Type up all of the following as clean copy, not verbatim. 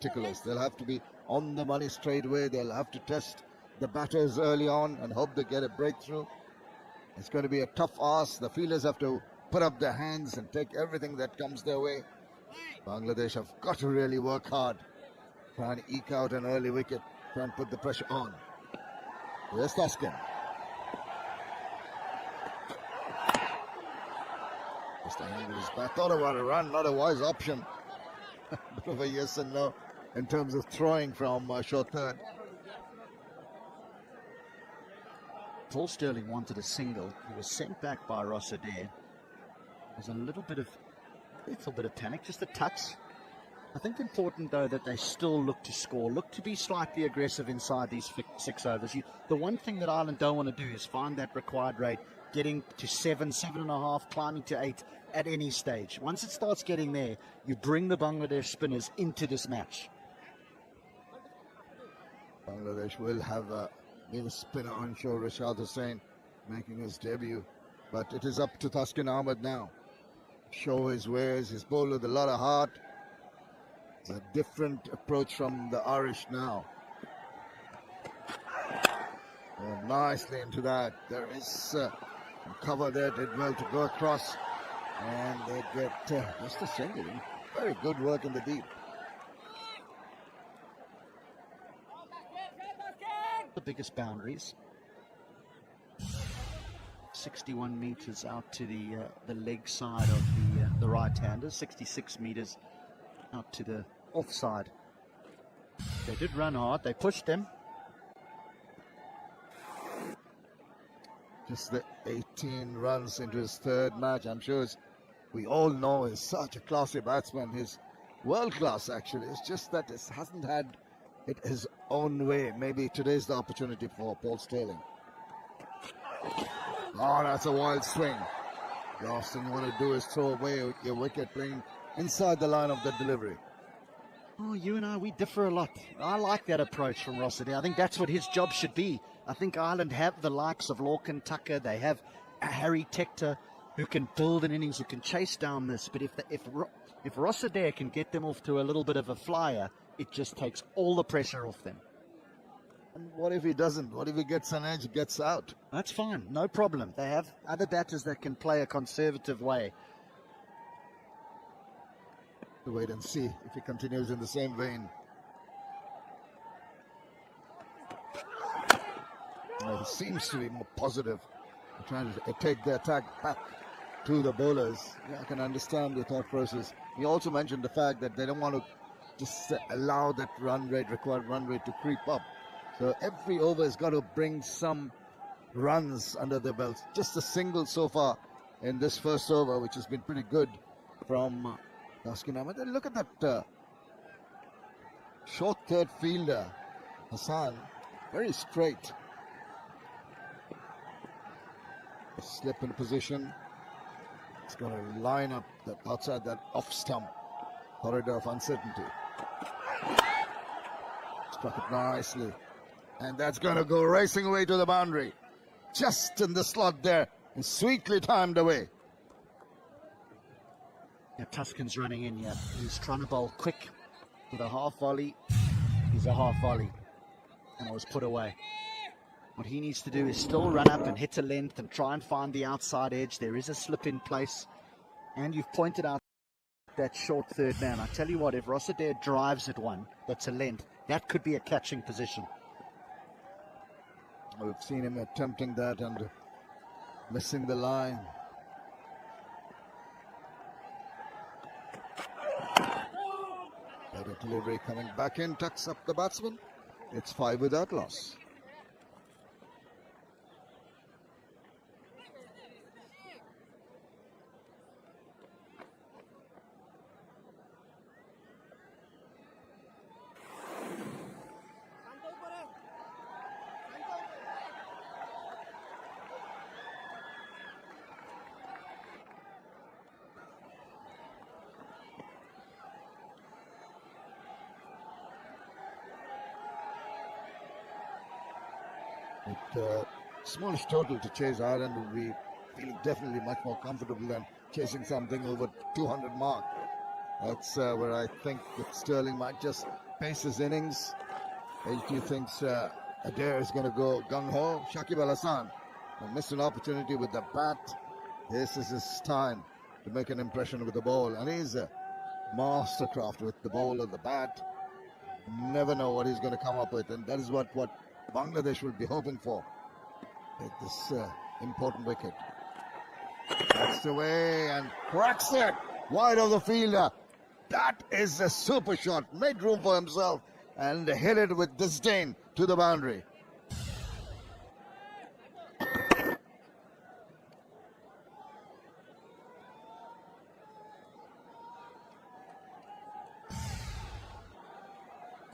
meticulous. They'll have to be on the money straight away. They'll have to test the batters early on and hope they get a breakthrough. It's going to be a tough ask. The fielders have to put up their hands and take everything that comes their way. Bangladesh have got to really work hard, try and eke out an early wicket, try and put the pressure on. Here's Thaskin. Just angled his bat. Thought about a run, not a wise option. Bit of a yes and no in terms of throwing from short third. Paul Stirling wanted a single. He was sent back by Ross Adair. There's a little bit of panic, just a touch. I think important though that they still look to score, look to be slightly aggressive inside these 6 overs. The one thing that Ireland don't want to do is find that required rate, getting to 7, 7.5, climbing to 8 at any stage. Once it starts getting there, you bring the Bangladesh spinners into this match. Bangladesh will have a new spinner on shore, Rashad Hussain, making his debut. But it is up to Thaskin Ahmed now. Show his wares, his bowler with a lot of heart. It's a different approach from the Irish now. Oh, nicely into that. There is cover there, did well to go across. And they get just a single. Very good work in the deep. The biggest boundaries. 61 meters out to the leg side of the right-handers, 66 meters out to the offside. They did run hard, they pushed them. Just the 18 runs into his third match. I'm sure we all know he's such a classy batsman. He's world class actually. It's just that it hasn't had it his own way. Maybe today's the opportunity for Paul Stirling. Oh, that's a wild swing. The last thing you want to do is throw away your wicket playing inside the line of the delivery. Oh, you and I, we differ a lot. I like that approach from Ross Adair. I think that's what his job should be. I think Ireland have the likes of Lorcan Tucker. They have Harry Tector who can build an innings, who can chase down this. But if Ross Adair can get them off to a little bit of a flyer, it just takes all the pressure off them. And what if he doesn't? What if he gets an edge, gets out? That's fine, no problem. They have other batters that can play a conservative way. To wait and see if he continues in the same vein. He seems to be more positive, trying to take the attack back to the bowlers. Yeah, I can understand the thought process. He also mentioned the fact that they don't want to just allow that required run rate to creep up. So every over has got to bring some runs under their belts. Just a single so far in this first over, which has been pretty good from Thaskin Ahmed. And look at that short third fielder, Hassan, very straight. A slip in position. It's going to line up outside that off stump corridor of uncertainty. Struck it nicely. And that's going to go racing away to the boundary. Just in the slot there. And sweetly timed away. Yeah, Tuskin's running in here. He's trying to bowl quick with a half volley. He's a half volley. And it was put away. What he needs to do is still run up and hit a length and try and find the outside edge. There is a slip in place. And you've pointed out that short third man. I tell you what, if Ross Adair drives at one, that's a length, that could be a catching position. We've seen him attempting that and missing the line. Better delivery coming back in, tucks up the batsman. It's 5 without loss. Smallish total to chase Ireland will be feeling definitely much more comfortable than chasing something over 200 mark. That's where I think that Stirling might just pace his innings. HT thinks Adair is going to go gung-ho. Shakib Al Hasan missed an opportunity with the bat. This is his time to make an impression with the ball. And he's a mastercraft with the ball and the bat. Never know what he's going to come up with. And that is what Bangladesh will be hoping for at this important wicket. That's the way and cracks it wide of the fielder. That is a super shot. Made room for himself and hit it with disdain to the boundary.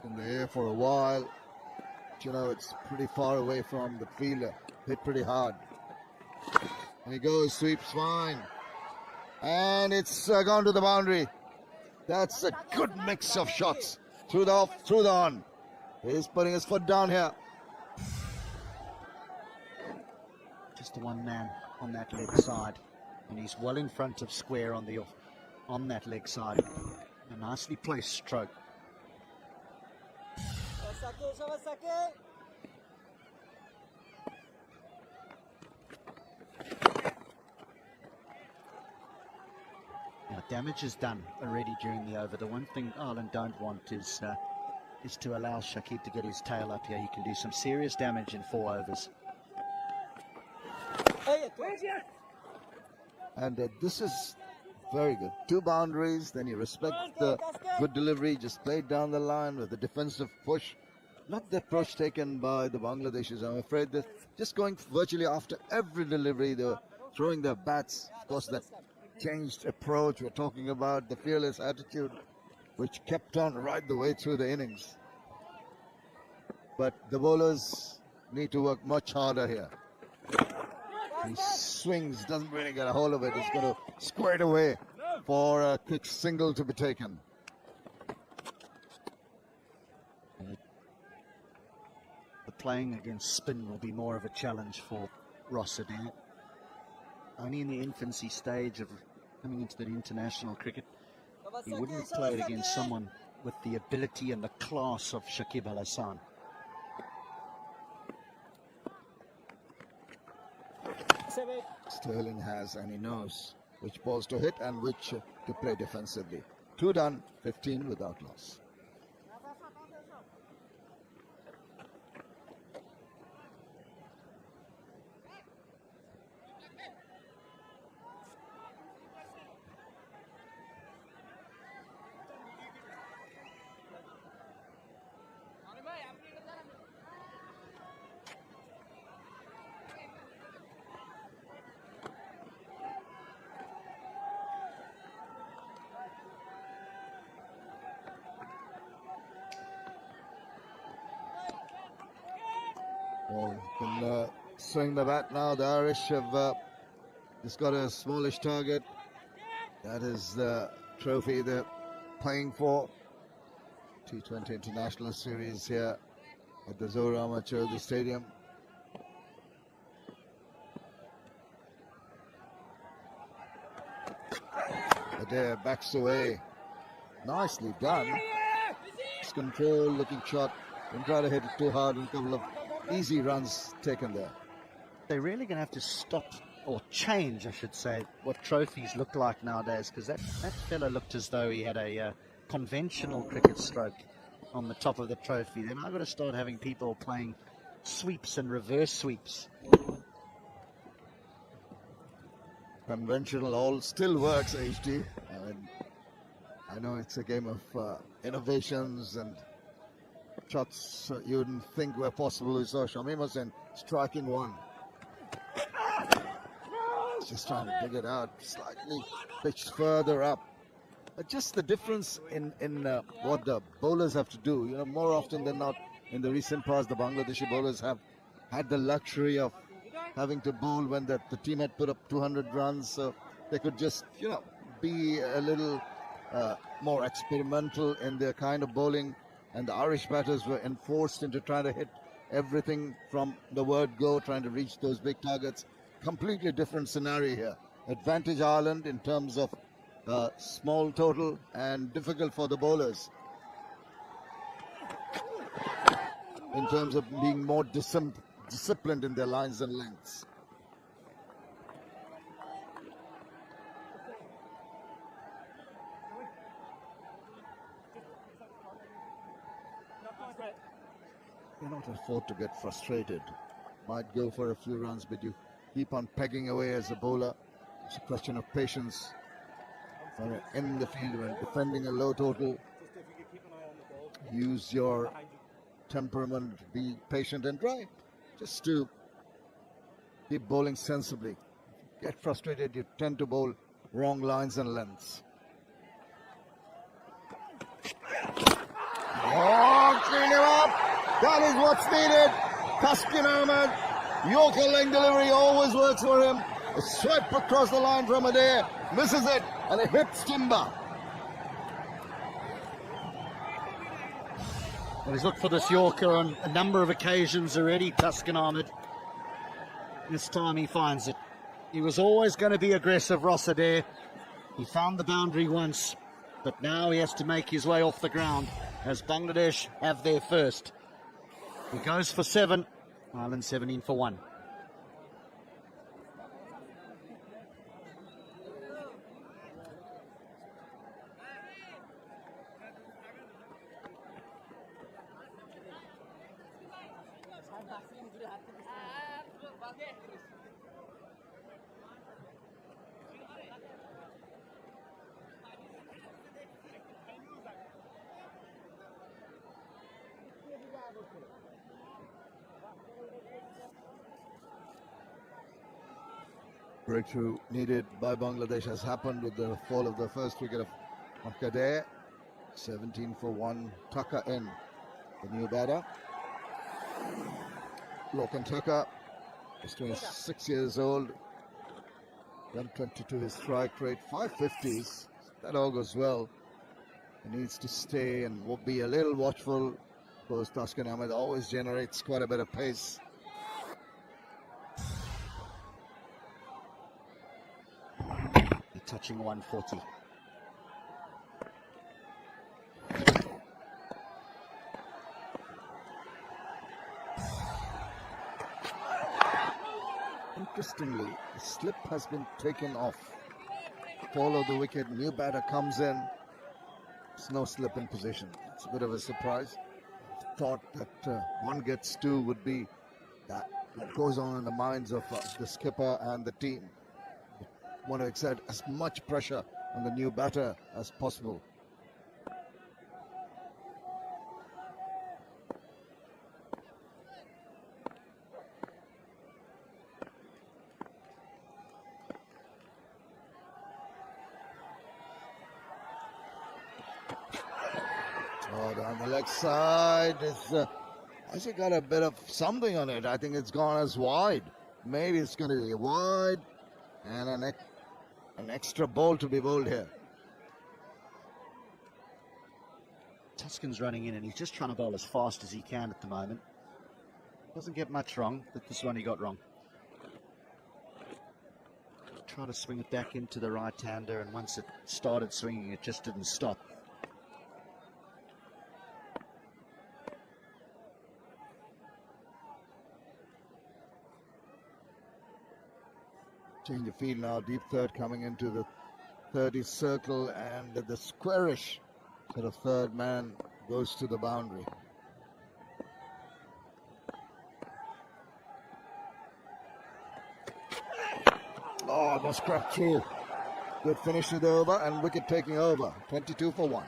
In the air for a while. You know, it's pretty far away from the fielder. Hit pretty hard. And he goes, sweeps fine. And it's gone to the boundary. That's a good mix of shots. Through the off, through the on. He's putting his foot down here. Just the one man on that leg side. And he's well in front of square on the off, on that leg side. A nicely placed stroke. Now, damage is done already during the over. The one thing Ireland don't want is to allow Shakib to get his tail up here. He can do some serious damage in 4 overs. And this is very good. 2 boundaries, then you respect the good delivery, just played down the line with the defensive push. Not the approach taken by the Bangladeshis. I'm afraid they're just going virtually after every delivery. They're throwing their bats. Of course, that changed approach. We're talking about the fearless attitude, which kept on right the way through the innings. But the bowlers need to work much harder here. He swings, doesn't really get a hold of it. He's going to square it away for a quick single to be taken. The playing against spin will be more of a challenge for Ross Adair. Only in the infancy stage of coming into the international cricket, he wouldn't have played against someone with the ability and the class of Shakib Al Hasan. Sterling has, and he knows which balls to hit and which to play defensively. 2 done, 15 without loss. Well, can swing the bat now. The Irish have just got a smallish target. That is the trophy they're playing for. T20 International Series here at the Zohar Ahmad Chaudhry Stadium. Adair backs away. Nicely done. It's control looking shot. Don't try to hit it too hard, and a couple of easy runs taken there. They're really going to have to stop, or change, I should say, what trophies look like nowadays, because that fella looked as though he had a conventional cricket stroke on the top of the trophy. They're now going to start having people playing sweeps and reverse sweeps. Conventional all still works, HD. I know it's a game of innovations and shots you wouldn't think were possible. We saw Shamim Hussain striking one. Just trying to dig it out, slightly pitched further up. But just the difference in what the bowlers have to do. You know, more often than not, in the recent past, the Bangladeshi bowlers have had the luxury of having to bowl when the team had put up 200 runs, so they could just, you know, be a little more experimental in their kind of bowling. And the Irish batters were enforced into trying to hit everything from the word go, trying to reach those big targets. Completely different scenario here. Advantage Ireland in terms of small total and difficult for the bowlers. in terms of being more disciplined in their lines and lengths. You cannot afford to get frustrated. Might go for a few runs, but you keep on pegging away as a bowler. It's a question of patience. In the field when defending a low total, use your temperament, be patient and try just to keep bowling sensibly. Get frustrated, you tend to bowl wrong lines and lengths. Oh, clean him up! That is what's needed. Taskin Ahmed, Yorker length delivery always works for him. A sweep across the line from Adair, misses it, and it hits timber. Well, he's looked for this Yorker on a number of occasions already, Taskin Ahmed. This time he finds it. He was always going to be aggressive, Ross Adair. He found the boundary once, but now he has to make his way off the ground as Bangladesh have their first. He goes for 7, Ireland 17 for 1. Breakthrough needed by Bangladesh has happened with the fall of the first wicket of Kader. 17 for 1, Tucker in, the new batter. Lokan Tucker is 26 years old. 122 his strike rate, 550s. That all goes well. He needs to stay and will be a little watchful because Taskin Ahmed always generates quite a bit of pace. Touching 140. Interestingly, the slip has been taken off. Follow the wicket, new batter comes in. There's no slip in position. It's a bit of a surprise. Thought that 1 gets 2 would be that. What goes on in the minds of the skipper and the team. Want to exert as much pressure on the new batter as possible. Oh, down the leg side. It's actually got a bit of something on it. I think it's gone as wide. Maybe it's going to be wide and an extra ball to be bowled here. Tuskin's running in and he's just trying to bowl as fast as he can at the moment. Doesn't get much wrong, but this one he got wrong. Try to swing it back into the right-hander, and once it started swinging, it just didn't stop. Change the field now, deep third coming into the 30 circle, and the squarish sort of third man goes to the boundary. Oh, almost crept through. Good finish to the over and wicket taking over. 22 for 1.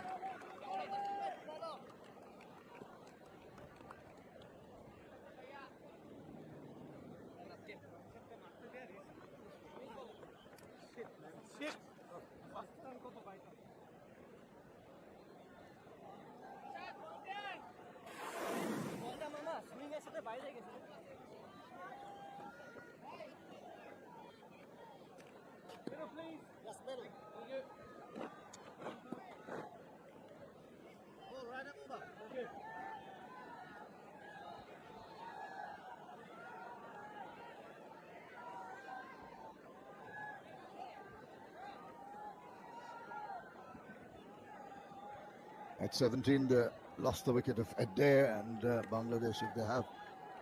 At 17, the lost the wicket of Adair, and Bangladesh, if they have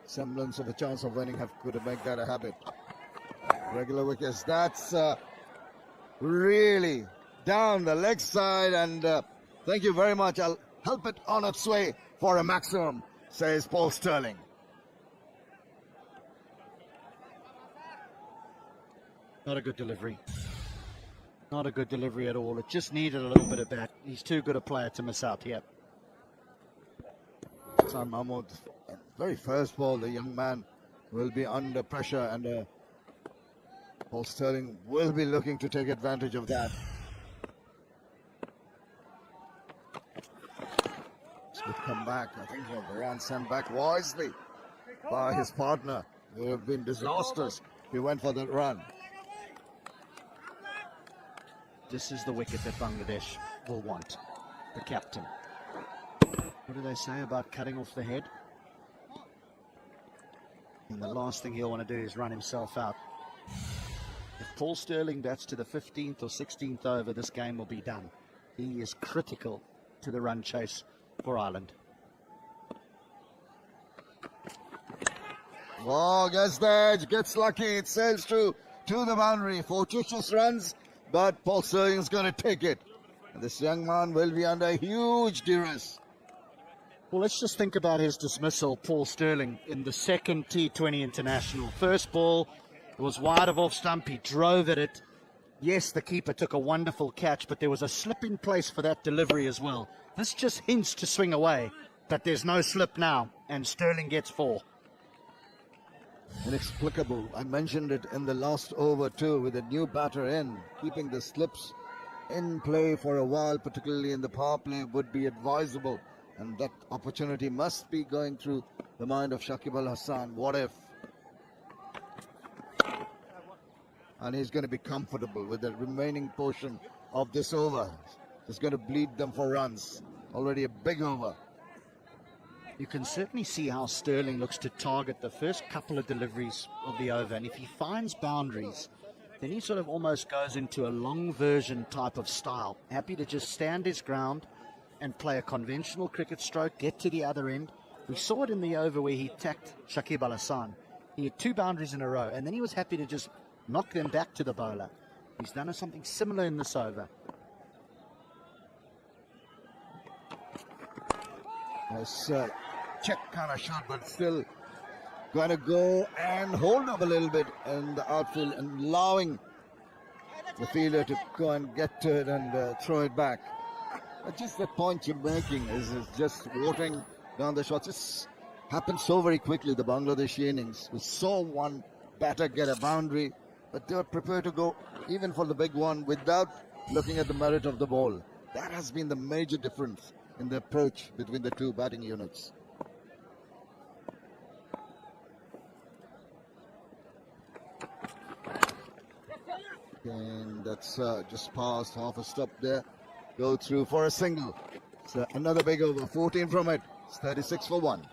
semblance of a chance of winning, could make that a habit. Regular wickets. That's really down the leg side, and thank you very much. I'll help it on its way for a maximum, says Paul Stirling. Not a good delivery. Not a good delivery at all. It just needed a little bit of bat. He's too good a player to miss out here. Hassan Mahmood, very first ball, the young man will be under pressure, and Paul Stirling will be looking to take advantage of that. Good comeback. I think Varan sent back wisely by his partner. They have been disastrous. He went for that run. This is the wicket that Bangladesh will want. The captain. What do they say about cutting off the head? And the last thing he'll want to do is run himself out. If Paul Stirling bats to the 15th or 16th over, this game will be done. He is critical to the run chase for Ireland. Oh, gets the edge, gets lucky, it sails through to the boundary. Fortuitous runs, but Paul Stirling's going to take it. And this young man will be under huge duress. Well, let's just think about his dismissal, Paul Stirling, in the second T20 international. First ball was wide of off stump. He drove at it. Yes, the keeper took a wonderful catch, but there was a slip in place for that delivery as well. This just hints to swing away, but there's no slip now, and Stirling gets 4. Inexplicable. I mentioned it in the last over too, with a new batter in. Keeping the slips in play for a while, particularly in the power play, would be advisable. And that opportunity must be going through the mind of Shakib Al Hasan. What if? And he's going to be comfortable with the remaining portion of this over. He's going to bleed them for runs. Already a big over. You can certainly see how Stirling looks to target the first couple of deliveries of the over. And if he finds boundaries, then he sort of almost goes into a long version type of style. Happy to just stand his ground and play a conventional cricket stroke, get to the other end. We saw it in the over where he tacked Shakib Al Hasan. He had 2 boundaries in a row, and then he was happy to just knock them back to the bowler. He's done something similar in this over. Nice check kind of shot, but still going to go and hold up a little bit in the outfield and allowing the fielder to go and get to it and throw it back. But just the point you're making is just watering down the shots. This happened so very quickly, the Bangladeshi innings. We saw one batter get a boundary, but they were prepared to go even for the big one without looking at the merit of the ball. That has been the major difference in the approach between the two batting units. And that's just past half a stop there. Go through for a single. So another big over, 14 from it. It's 36 for 1.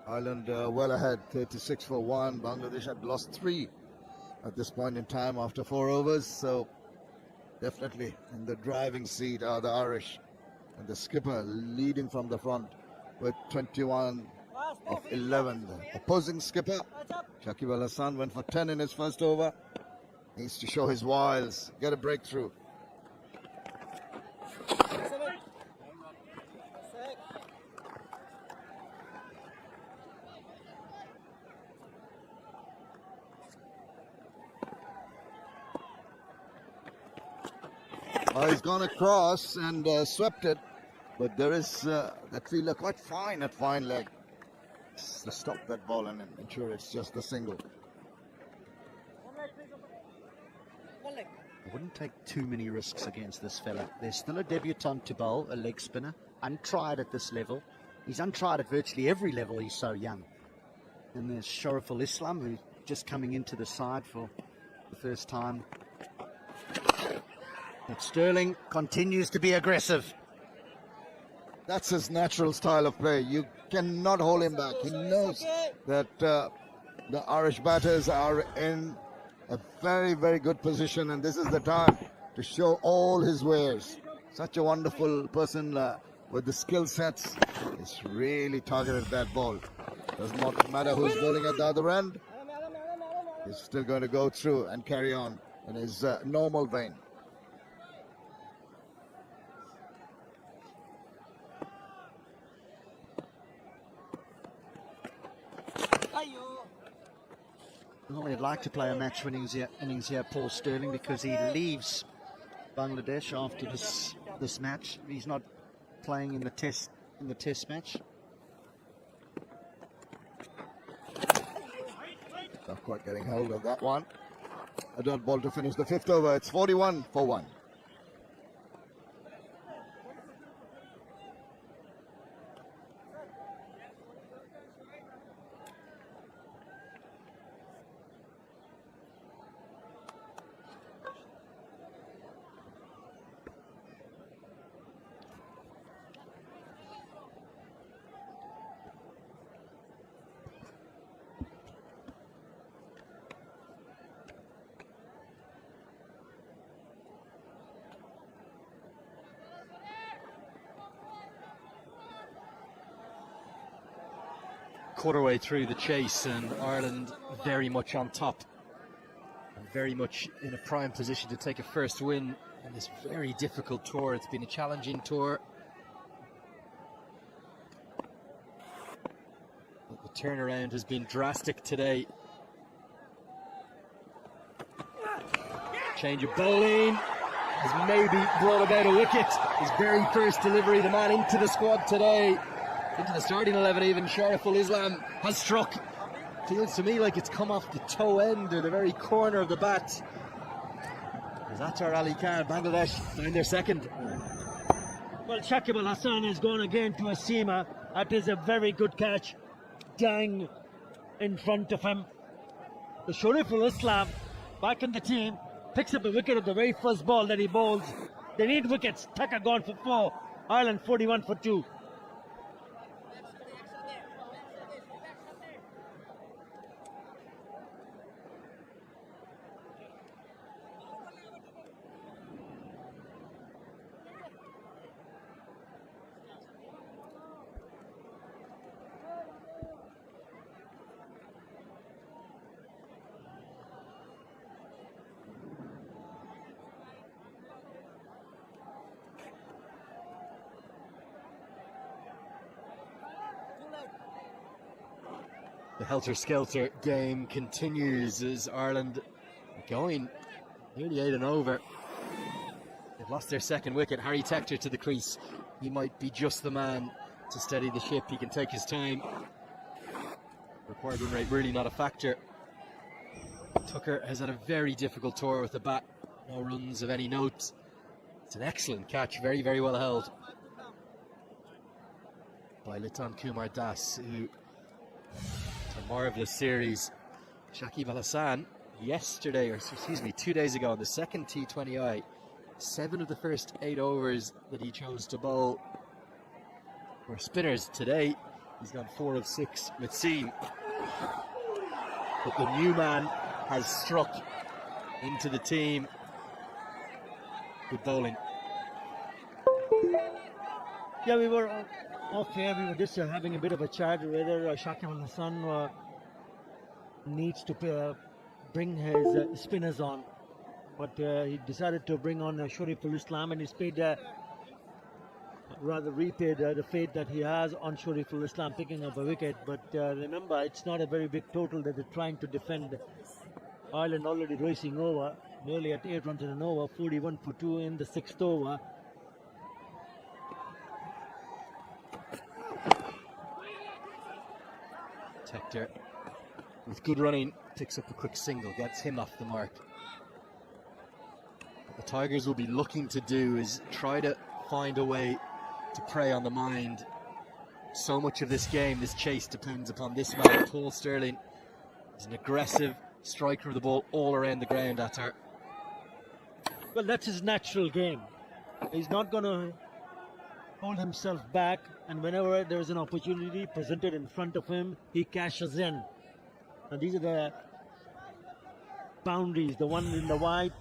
Ireland well ahead, 36 for 1. Bangladesh had lost 3 at this point in time after 4 overs. So definitely in the driving seat are the Irish. And the skipper leading from the front with 21 of 11. The opposing skipper, Shakib Al Hasan, went for 10 in his first over. Needs to show his wiles, get a breakthrough. He's gone across and swept it, but there is that fielder quite fine at fine leg. has to stop that ball and ensure it's just a single. I wouldn't take too many risks against this fella. There's still a debutant to bowl, a leg spinner, untried at this level. He's untried at virtually every level, he's so young. And there's Shariful Islam, who's just coming into the side for the first time. But Sterling continues to be aggressive. That's his natural style of play. You cannot hold him back. He knows that the Irish batters are in a very, very good position, and this is the time to show all his wares. Such a wonderful person with the skill sets. He's really targeted that ball. Does not matter who's bowling at the other end. He's still going to go through and carry on in his normal vein. Well, he'd like to play a match innings here, Paul Sterling, because he leaves Bangladesh after this match. He's not playing in the test match. Not quite getting hold of that one. A dot ball to finish the 5th over. It's 41 for 1. Quarter way through the chase, and Ireland very much on top and very much in a prime position to take a first win on this very difficult tour. It's been a challenging tour. But the turnaround has been drastic today. Change of bowling has maybe brought about a wicket. His very first delivery, the man into the squad today, into the starting 11 even. Shariful Islam has struck. Feels to me like it's come off the toe end or the very corner of the bat. Azhar Ali Khan, Bangladesh find their second. Well, Shakib Al Hasan has gone again to a seamer. That is a very good catch. Dang in front of him. The Shariful Islam back in the team picks up a wicket of the very first ball that he bowls. They need wickets. Tucker gone for 4. Ireland 41 for 2. The helter-skelter game continues as Ireland going nearly 8 and over. They've lost their second wicket. Harry Tector to the crease. He might be just the man to steady the ship. He can take his time. Required win rate really not a factor. Tucker has had a very difficult tour with the bat. No runs of any note. It's an excellent catch. Very, very well held by Litan Kumar Das, who... a marvellous series. Shakib Al Hasan yesterday, or excuse me, 2 days ago on the second T20I, 7 of the first 8 overs that he chose to bowl were spinners. Today he's gone 4 of 6 with seam. But the new man has struck into the team with bowling. Yeah, we were off here. We were just having a bit of a chat whether Shakib Al Hasan needs to bring his spinners on. But he decided to bring on Shariful Islam, and he's repaid the faith that he has on Shariful Islam picking up a wicket. But remember, it's not a very big total that they're trying to defend. Ireland already racing over, nearly at 8 runs in an over, 41 for 2 in the 6th over. Hector, with good running, picks up a quick single, gets him off the mark. What the Tigers will be looking to do is try to find a way to prey on the mind. So much of this game, this chase, depends upon this man, Paul Stirling. He's an aggressive striker of the ball all around the ground, Attar. Well, that's his natural game. He's not going to hold himself back, and whenever there's an opportunity presented in front of him, he cashes in. And these are the boundaries, the one in the white,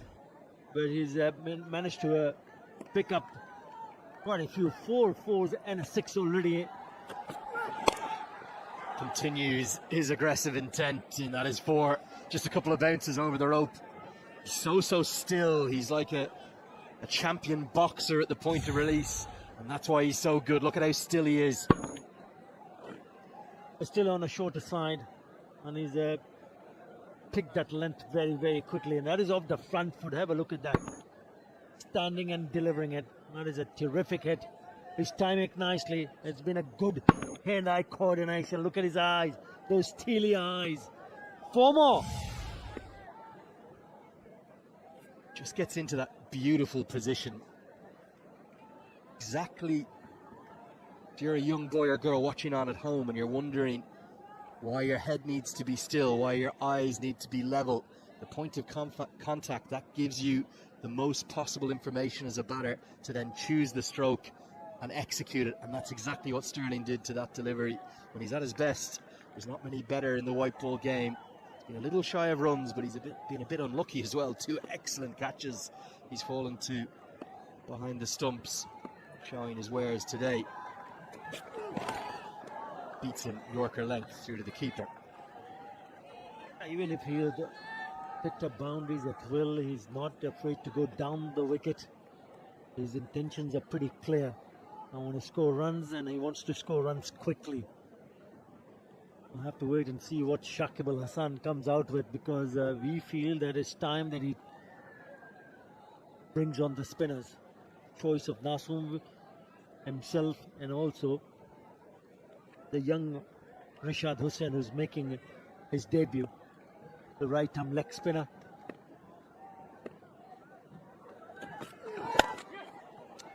where he's managed to pick up quite a few 4-4s and a 6 already. Continues his aggressive intent, and that is 4. Just a couple of bounces over the rope. So still. He's like a champion boxer at the point of release, and that's why he's so good. Look at how still he is. Still on the shorter side, and he's picked that length very, very quickly, and that is off the front foot. Have a look at that. Standing and delivering it. That is a terrific hit. He's timing it nicely. It's been a good hand-eye coordination. Look at his eyes, those steely eyes. 4 more. Just gets into that beautiful position. Exactly. If you're a young boy or girl watching on at home and you're wondering why your head needs to be still, why your eyes need to be level, the point of contact, that gives you the most possible information as a batter to then choose the stroke and execute it. And that's exactly what Stirling did to that delivery. When he's at his best, there's not many better in the white ball game. He's been a little shy of runs, but he's been a bit unlucky as well. 2 excellent catches he's fallen to behind the stumps, showing his wares today. Beats him Yorker length through to the keeper. Even if he had picked up boundaries at will, he's not afraid to go down the wicket. His intentions are pretty clear. I want to score runs, and he wants to score runs quickly. We'll have to wait and see what Shakib Al Hasan comes out with, because we feel that it's time that he brings on the spinners. Choice of Nasoom himself, and also the young Rishad Hussain, who's making his debut, the right-arm leg spinner.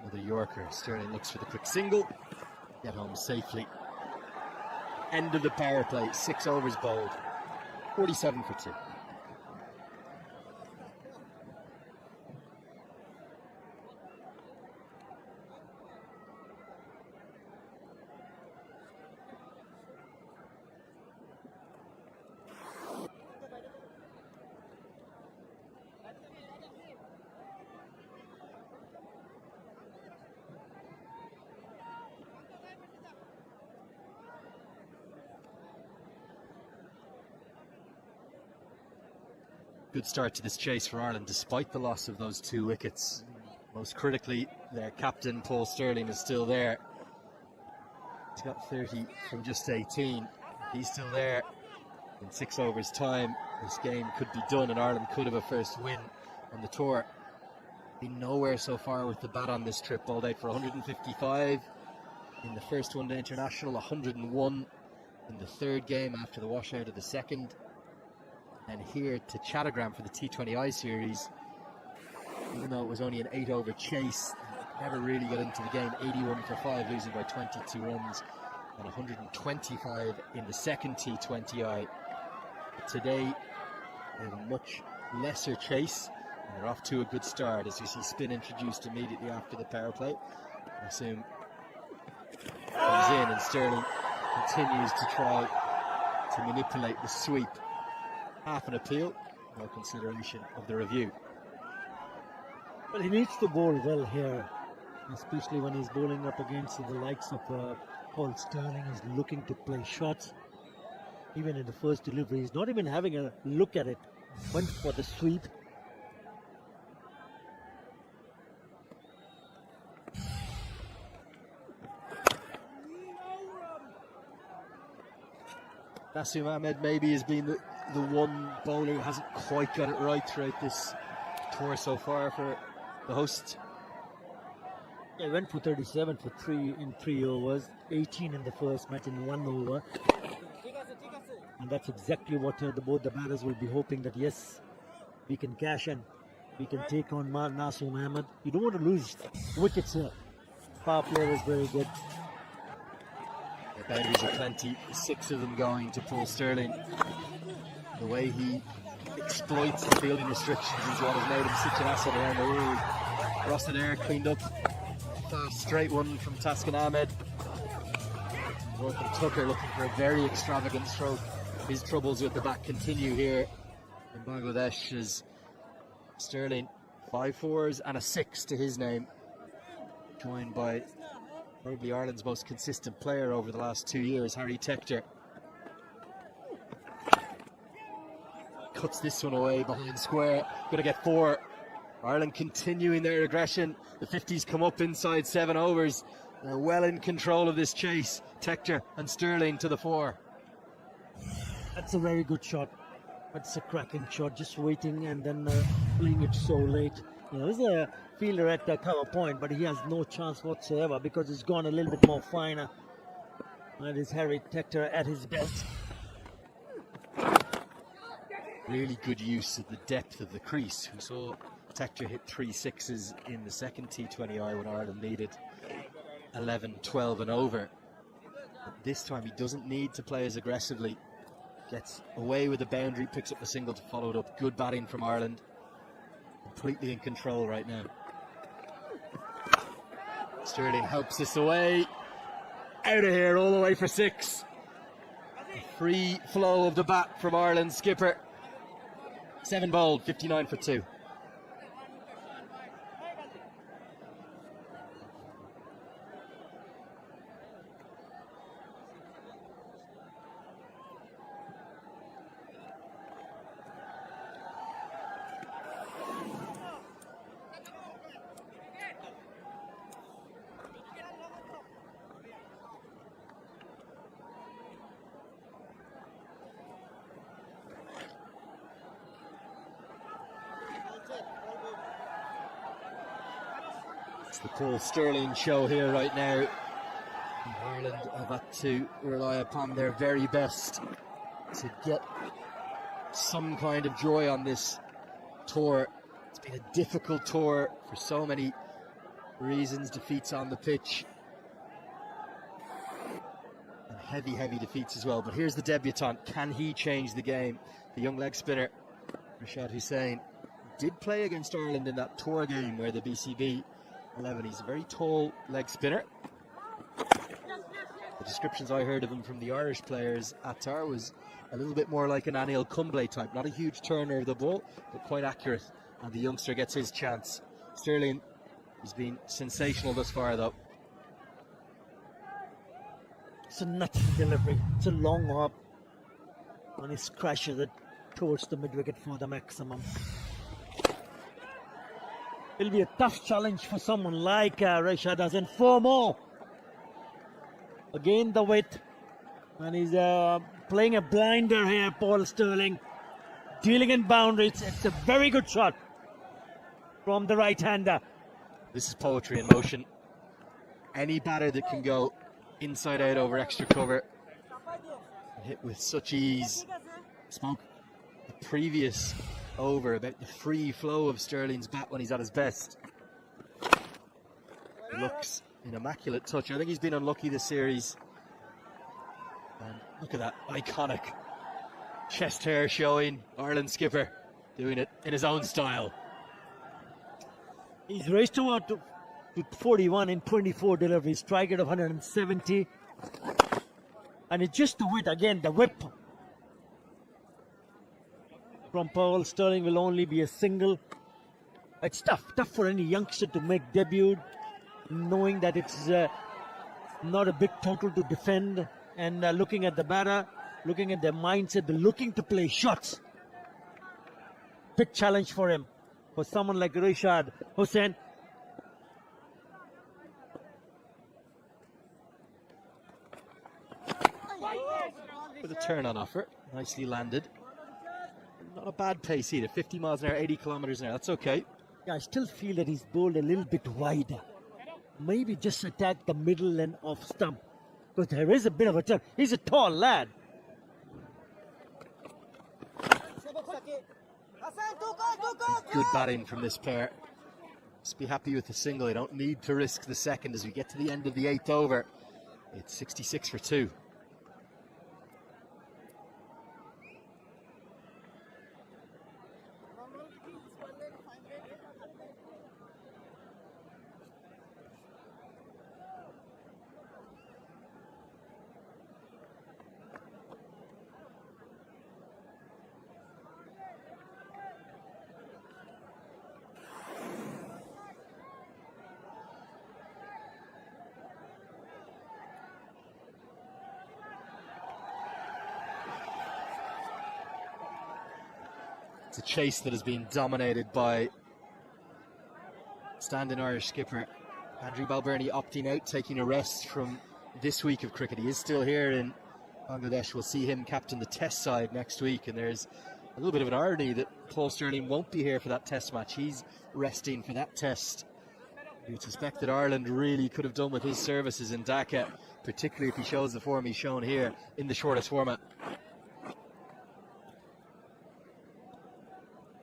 Another Yorker. Stirling looks for the quick single. Get home safely. End of the power play. 6 overs bowled. 47 for 2. Good start to this chase for Ireland, despite the loss of those 2 wickets. Most critically, their captain, Paul Stirling, is still there. He's got 30 from just 18. He's still there. In 6 overs' time, this game could be done, and Ireland could have a first win on the tour. Been nowhere so far with the bat on this trip. Balled out for 155 in the first one-day international, 101 in the 3rd game after the washout of the 2nd. And here to Chattogram for the T20I series, even though it was only an 8-over chase, never really got into the game. 81 for 5, losing by 22 runs, and 125 in the 2nd T20I. But today, they have a much lesser chase, and they're off to a good start as you see spin introduced immediately after the power play. I assume comes in, and Stirling continues to try to manipulate the sweep. Half an appeal, no consideration of the review. Well, he needs to bowl well here, especially when he's bowling up against the likes of Paul Stirling. He's looking to play shots. Even in the first delivery, he's not even having a look at it. Went for the sweep. Naseem Ahmed maybe has been the one bowler who hasn't quite got it right throughout this tour so far for the hosts. Yeah, went for 37 for 3 in 3 overs, 18 in the first match in 1 over. And that's exactly what both the batters will be hoping, that yes, we can cash in. We can take on Nasir Mohammed. You don't want to lose wickets here. Power player is very good. The boundaries are plenty, 6 of them going to Paul Sterling. The way he exploits the fielding restrictions is what has made him such an asset around the world. Ross Adair cleaned up. Fast straight one from Taskin Ahmed. Morgan Tucker looking for a very extravagant stroke. His troubles with the bat continue here in Bangladesh as Sterling 5 fours and a 6 to his name, joined by probably Ireland's most consistent player over the last 2 years, Harry Tector. Cuts this one away behind square, going to get 4. Ireland continuing their aggression. The 50s come up inside 7 overs. They're well in control of this chase. Tector and Sterling to the 4. That's a very good shot. That's a cracking shot, just waiting and then playing it so late. You know, there's a fielder at the cover point, but he has no chance whatsoever because it's gone a little bit more finer. That is Harry Tector at his best. Really good use of the depth of the crease. We saw Tector hit 3 sixes in the second T20I when Ireland needed 11, 12 and over. But this time he doesn't need to play as aggressively. Gets away with the boundary, picks up the single to follow it up. Good batting from Ireland. Completely in control right now. Sterling helps this away. Out of here all the way for 6. A free flow of the bat from Ireland's skipper. 7 bowled, 59 for 2. The Paul Sterling show here right now. Ireland have had to rely upon their very best to get some kind of joy on this tour. It's been a difficult tour for so many reasons. Defeats on the pitch and heavy defeats as well. But here's the debutant. Can he change the game? The young leg spinner Rashad Hussain did play against Ireland in that tour game where the BCB 11. He's a very tall leg spinner. The descriptions I heard of him from the Irish players at Tar was a little bit more like an Anil Kumble type. Not a huge turner of the ball, but quite accurate. And the youngster gets his chance. Sterling has been sensational thus far, though. It's a nutty delivery. It's a long hop. And he crashes it towards the mid-wicket for the maximum. It'll be a tough challenge for someone like Rashad Hassan. 4 more. Again the width. And he's playing a blinder here, Paul Sterling. Dealing in boundaries. It's a very good shot from the right-hander. This is poetry in motion. Any batter that can go inside out over extra cover, hit with such ease. Spoke the previous over about the free flow of Sterling's bat when he's at his best. He looks an immaculate touch. I think he's been unlucky this series. And look at that iconic chest hair showing. Ireland skipper doing it in his own style. He's raced to 41 in 24 deliveries, strike rate of 170. And it's just the width again, the whip from Paul Sterling will only be a single. It's tough for any youngster to make debut, knowing that it's not a big total to defend, and looking at the batter, looking at their mindset, they're looking to play shots. Big challenge for him, for someone like Rashad Hussain. With a turn on offer, nicely landed. Not a bad pace either, 50 miles an hour, 80 kilometers an hour, that's okay. Yeah, I still feel that he's bowled a little bit wider. Maybe just attack the middle and off stump, because there is a bit of a turn. He's a tall lad. Good batting from this pair. Just be happy with the single. You don't need to risk the second as we get to the end of the 8th over. It's 66 for 2. It's a chase that has been dominated by standing Irish skipper Andrew Balbirnie, opting out, taking a rest from this week of cricket. He is still here in Bangladesh. We'll see him captain the test side next week, and there's a little bit of an irony that Paul Stirling won't be here for that test match. He's resting for that test. You'd suspect that Ireland really could have done with his services in Dhaka, particularly if he shows the form he's shown here in the shortest format.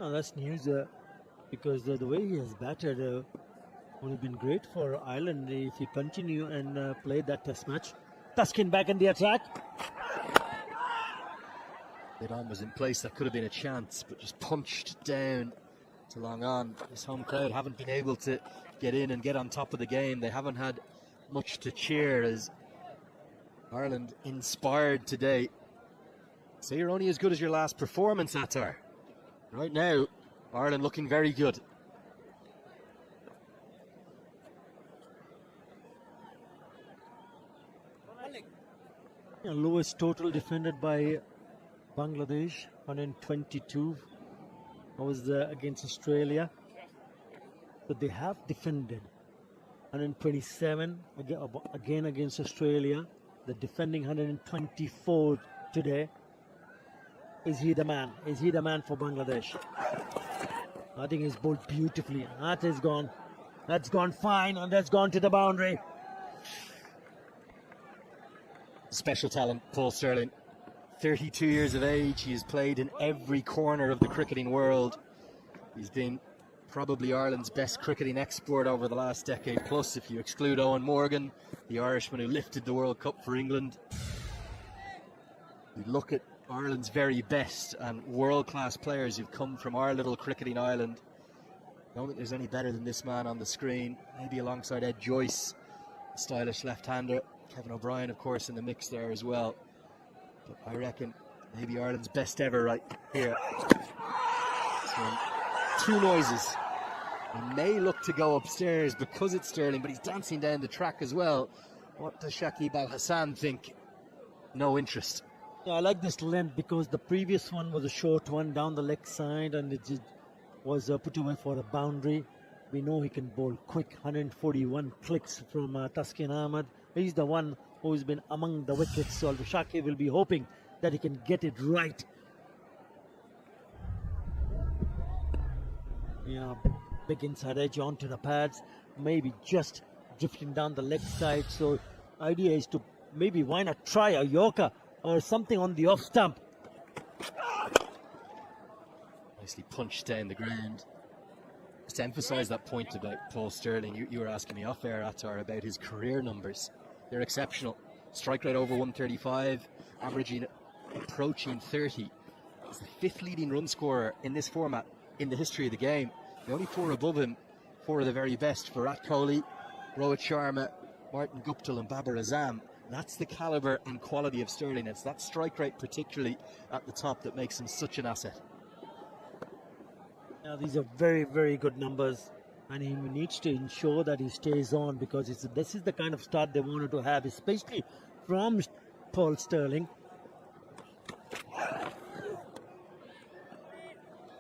Oh, that's news because the way he has batted would have been great for Ireland if he continue and play that test match. Tuskin back in the attack. Mid-on was in place. That could have been a chance, but just punched down to long on. This home crowd haven't been able to get in and get on top of the game. They haven't had much to cheer as Ireland inspired today. So you're only as good as your last performance, Attar. Right now, Ireland looking very good. Lowest total defended by Bangladesh, 122. That was against Australia. But they have defended 127 again against Australia. They're defending 124 today. Is he the man? Is he the man for Bangladesh? I think he's bowled beautifully. That is gone. That's gone fine, and that's gone to the boundary. Special talent, Paul Stirling. 32 years of age. He has played in every corner of the cricketing world. He's been probably Ireland's best cricketing export over the last decade plus, if you exclude Owen Morgan, the Irishman who lifted the World Cup for England. You look at Ireland's very best and world-class players who've come from our little cricketing island. I don't think there's any better than this man on the screen, maybe alongside Ed Joyce, a stylish left-hander. Kevin O'Brien, of course, in the mix there as well. But I reckon maybe Ireland's best ever right here. So, two noises. He may look to go upstairs because it's Stirling, but he's dancing down the track as well. What does Shakib Al Hassan think? No interest. Yeah, I like this length because the previous one was a short one down the leg side and it was put away for a boundary. We know he can bowl quick, 141 clicks from Taskin Ahmed. He's the one who's been among the wickets, so Shakib will be hoping that he can get it right. Yeah, big inside edge onto the pads, maybe just drifting down the leg side. So idea is to maybe why not try a Yorker or something on the off stump. Nicely punched down the ground. Just to emphasise that point about Paul Stirling, you were asking me off air, Attar, about his career numbers. They're exceptional. Strike rate over 135, averaging approaching 30. He's the 5th leading run scorer in this format in the history of the game. The only 4 above him, 4 of the very best: Virat Kohli, Rohit Sharma, Martin Guptill and Babar Azam. That's the calibre and quality of Stirling. It's that strike rate particularly at the top that makes him such an asset. Now these are very, very good numbers, and he needs to ensure that he stays on because this is the kind of start they wanted to have, especially from Paul Stirling.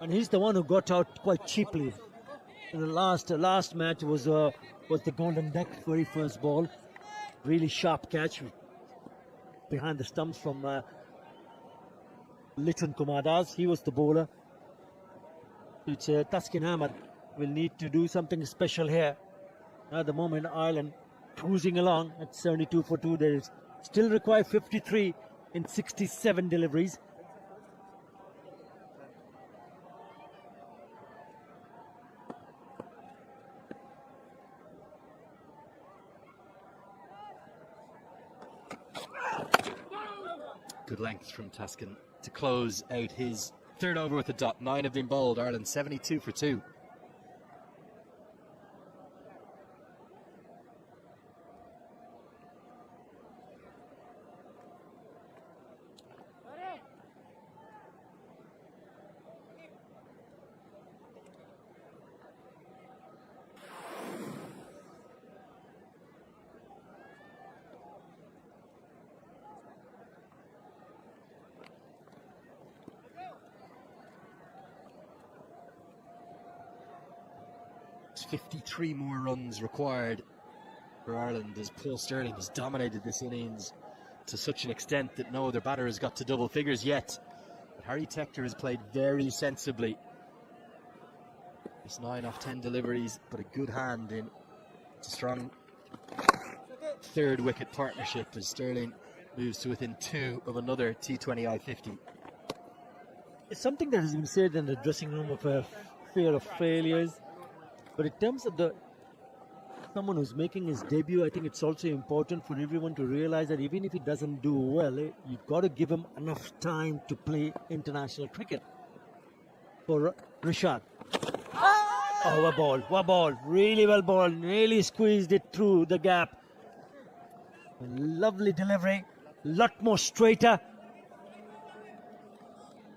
And he's the one who got out quite cheaply. In the last match was the Golden Deck very first ball. Really sharp catch behind the stumps from Litton Kumar Das. He was the bowler. It's Taskin Ahmed will need to do something special here. At the moment, Ireland cruising along at 72 for 2. They still require 53 in 67 deliveries. Good length from Taskin to close out his third over with a dot. 9 have been bowled. Ireland 72 for 2. It's 53 more runs required for Ireland as Paul Stirling has dominated this innings to such an extent that no other batter has got to double figures yet. But Harry Tector has played very sensibly. It's 9 off 10 deliveries, but a good hand in. It's a strong third wicket partnership as Stirling moves to within 2 of another T20I 50. It's something that has been said in the dressing room of a fear of failures. But in terms of someone who's making his debut, I think it's also important for everyone to realize that even if he doesn't do well, you've got to give him enough time to play international cricket. For Rishad. Oh, what ball. Really well balled. Really squeezed it through the gap. A lovely delivery. Lot more straighter.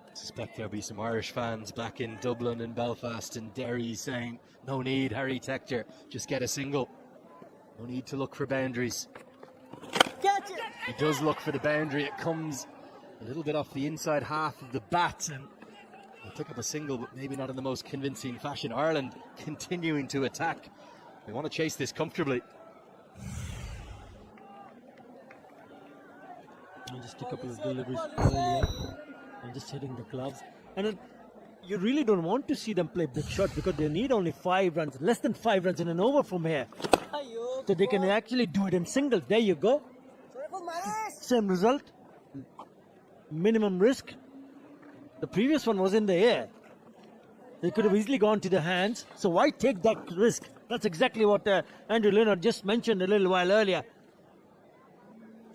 I suspect there'll be some Irish fans back in Dublin and Belfast and Derry saying, no need, Harry Tector, just get a single. No need to look for boundaries. Catch it! He does look for the boundary. It comes a little bit off the inside half of the bat and he'll pick up a single, but maybe not in the most convincing fashion. Ireland continuing to attack. They want to chase this comfortably. And just a couple of deliveries earlier. And just hitting the gloves. And then you really don't want to see them play big shots because they need only 5 runs, less than 5 runs in an over from here. So they can actually do it in singles. There you go. Same result. Minimum risk. The previous one was in the air. They could have easily gone to the hands. So why take that risk? That's exactly what Andrew Leonard just mentioned a little while earlier.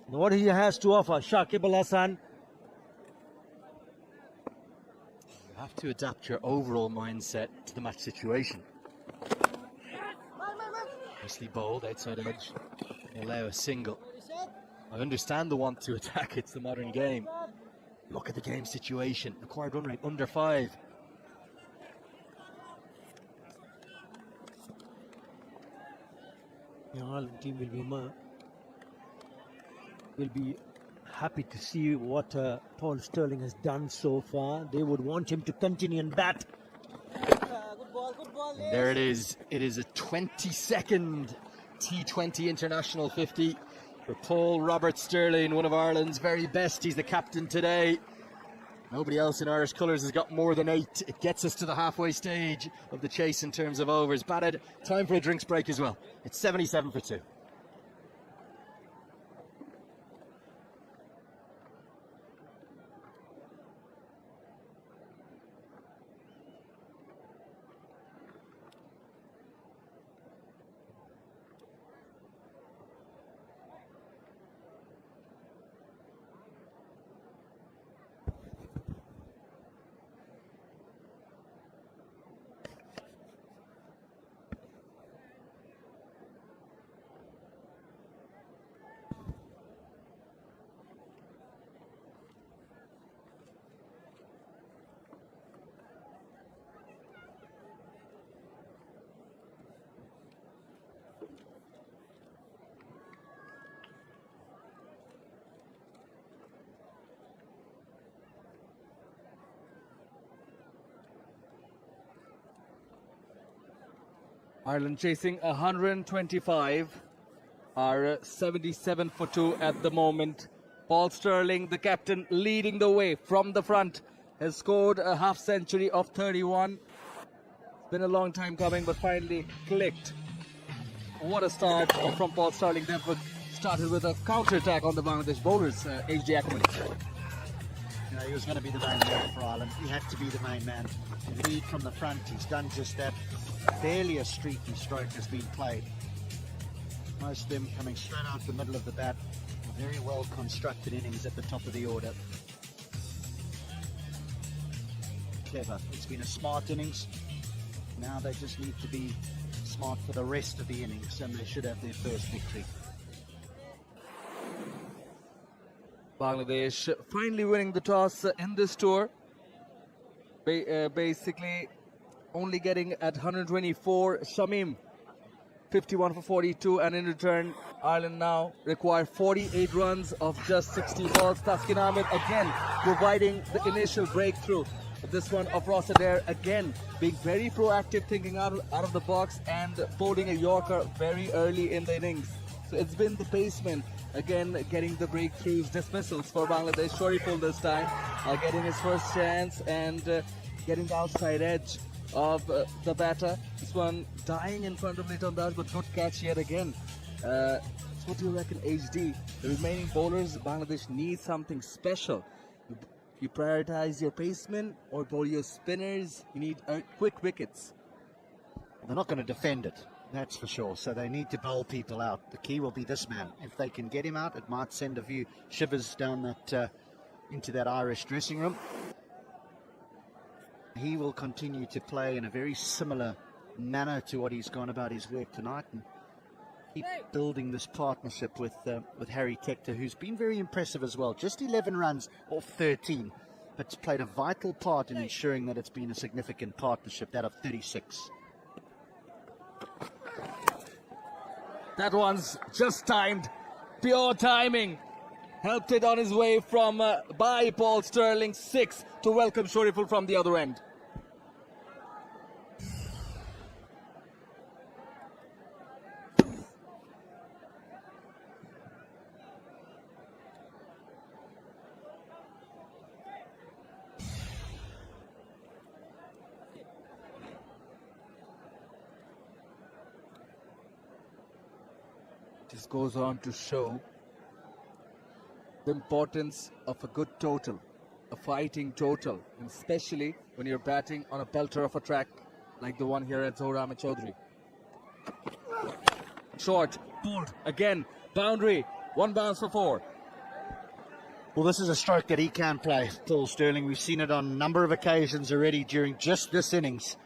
What he has to offer, Shakib Al Hasan. You have to adapt your overall mindset to the match situation. Nicely bowled, outside edge. They allow a single. I understand the want to attack, it's the modern game. Look at the game situation. Required run rate under 5. The Ireland team will be happy to see what Paul Stirling has done so far. They would want him to continue and bat. Good ball. And there it is. It is a 22nd T20 International 50 for Paul Robert Stirling, one of Ireland's very best. He's the captain today. Nobody else in Irish colours has got more than 8. It gets us to the halfway stage of the chase in terms of overs. Batted. Time for a drinks break as well. It's 77 for 2. Ireland chasing 125, are 77 for 2 at the moment. Paul Stirling, the captain, leading the way from the front, has scored a half century of 31. It's been a long time coming, but finally clicked. What a start from Paul Stirling. Therefore, started with a counter-attack on the Bangladesh bowlers, H.D. Ackerman. You know, he was going to be the main man for Ireland. He had to be the main man. Lead from the front. He's done just that. Barely a streaky stroke has been played. Most of them coming straight out the middle of the bat with very well constructed innings at the top of the order. Clever. It's been a smart innings. Now they just need to be smart for the rest of the innings, and they should have their first victory. Bangladesh finally winning the toss in this tour. Basically only getting at 124. Shamim 51 for 42, and in return Ireland now require 48 runs of just 60 balls. Taskin Ahmed again providing the initial breakthrough. This one of Ross Adair again being very proactive, thinking out of the box and bowling a Yorker very early in the innings. So it's been the baseman again getting the breakthroughs, dismissals for Bangladesh. Shariful this time getting his first chance and getting the outside edge of the batter. This one dying in front of Leighton Dodge, but good catch yet again. So what do you reckon, HD? The remaining bowlers, Bangladesh needs something special. You prioritize your pacemen or bowl your spinners. You need quick wickets. They're not going to defend it, that's for sure. So they need to bowl people out. The key will be this man. If they can get him out, it might send a few shivers down that into that Irish dressing room. He will continue to play in a very similar manner to what he's gone about his work tonight, and keep building this partnership with Harry Tector, who's been very impressive as well. Just 11 runs off 13, but played a vital part in ensuring that it's been a significant partnership, that of 36. That one's just timed. Pure timing. Helped it on his way from by Paul Stirling, 6 to welcome Shariful from the other end. This goes on to show the importance of a good total, a fighting total, and especially when you're batting on a belter of a track like the one here at Zohar Ahmed Chaudhary. Short, pulled, again, boundary, one bounce for 4. Well, this is a stroke that he can play, Paul Stirling. We've seen it on a number of occasions already during just this innings.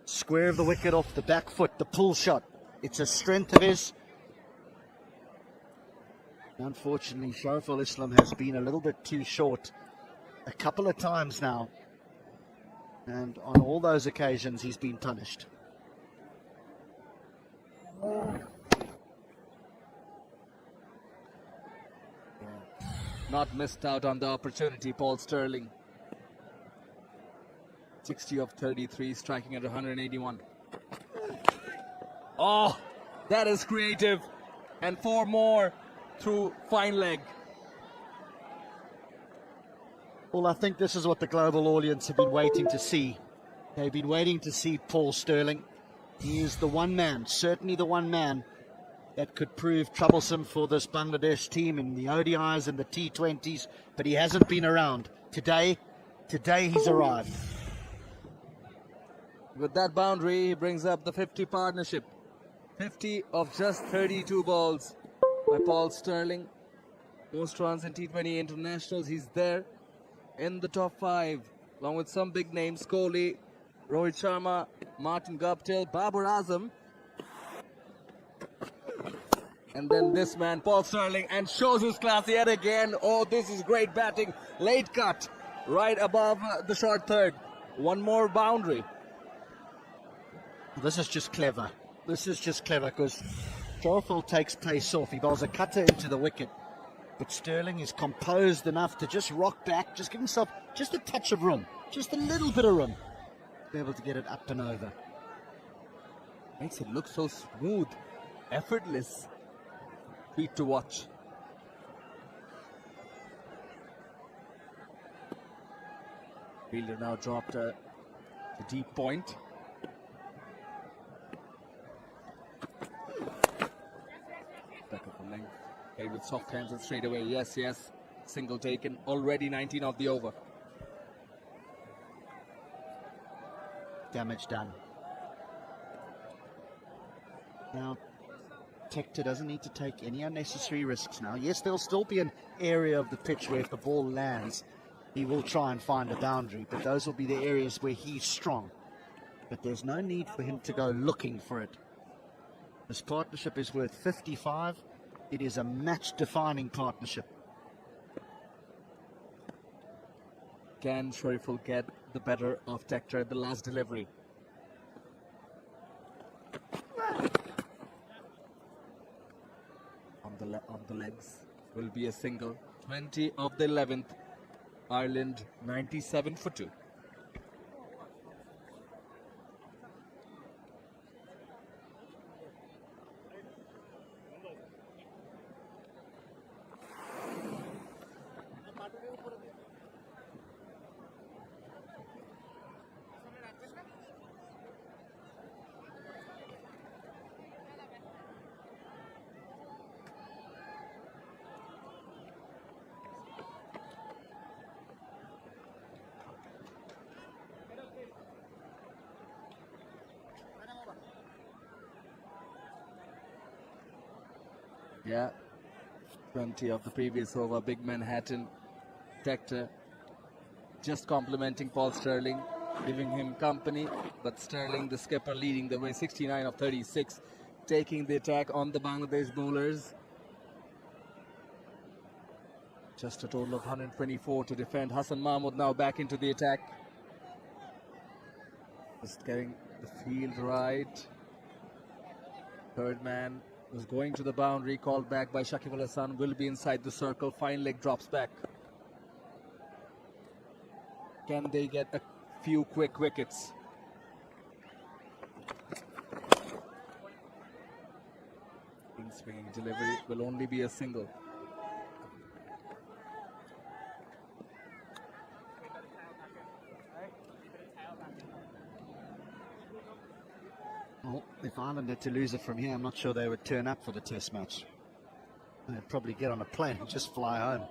Square of the wicket off the back foot, the pull shot. It's a strength of his. Unfortunately, Shariful Islam has been a little bit too short a couple of times now, and on all those occasions he's been punished. Not missed out on the opportunity, Paul Stirling. 60 of 33, striking at 181. Oh, that is creative. And 4 more through fine leg. Well, I think this is what the global audience have been waiting to see. They've been waiting to see Paul Stirling. He is the one man, certainly the one man, that could prove troublesome for this Bangladesh team in the ODIs and the T20s, but he hasn't been around. Today he's arrived. With that boundary, he brings up the 50 partnership. 50 of just 32 balls by Paul Stirling. Most runs in T20 internationals. He's there in the top 5, along with some big names: Kohli, Rohit Sharma, Martin Guptill, Babar Azam. And then this man, Paul Stirling, and shows his class yet again. Oh, this is great batting. Late cut, right above the short third. One more boundary. This is just clever. This is just clever because Shariful takes pace off. He bowls a cutter into the wicket. But Stirling is composed enough to just rock back, just give himself just a touch of room, just a little bit of room to be able to get it up and over. Makes it look so smooth, effortless. Treat to watch. Fielder now dropped the deep point. Back up the length. Okay, with soft hands and straight away. Yes, yes. Single taken. Already 19 of the over. Damage done. Now, Tector doesn't need to take any unnecessary risks now. Yes, there'll still be an area of the pitch where if the ball lands, he will try and find a boundary, but those will be the areas where he's strong. But there's no need for him to go looking for it. This partnership is worth 55. It is a match-defining partnership. Can Shariful get the better of Tector at the last delivery? On the legs will be a single. 20 of the 11th. Ireland 97 for 2. Yeah, 20 of the previous over. Big Manhattan. Tector just complimenting Paul Stirling, giving him company, but Stirling, the skipper, leading the way. 69 of 36, taking the attack on the Bangladesh bowlers. Just a total of 124 to defend. Hassan Mahmood now back into the attack. Just getting the field right. Third man was going to the boundary, called back by Shakib Al Hasan, will be inside the circle. Fine leg drops back. Can they get a few quick wickets? Swinging delivery will only be a single. Well, if Ireland had to lose it from here, I'm not sure they would turn up for the test match. They'd probably get on a plane and just fly home.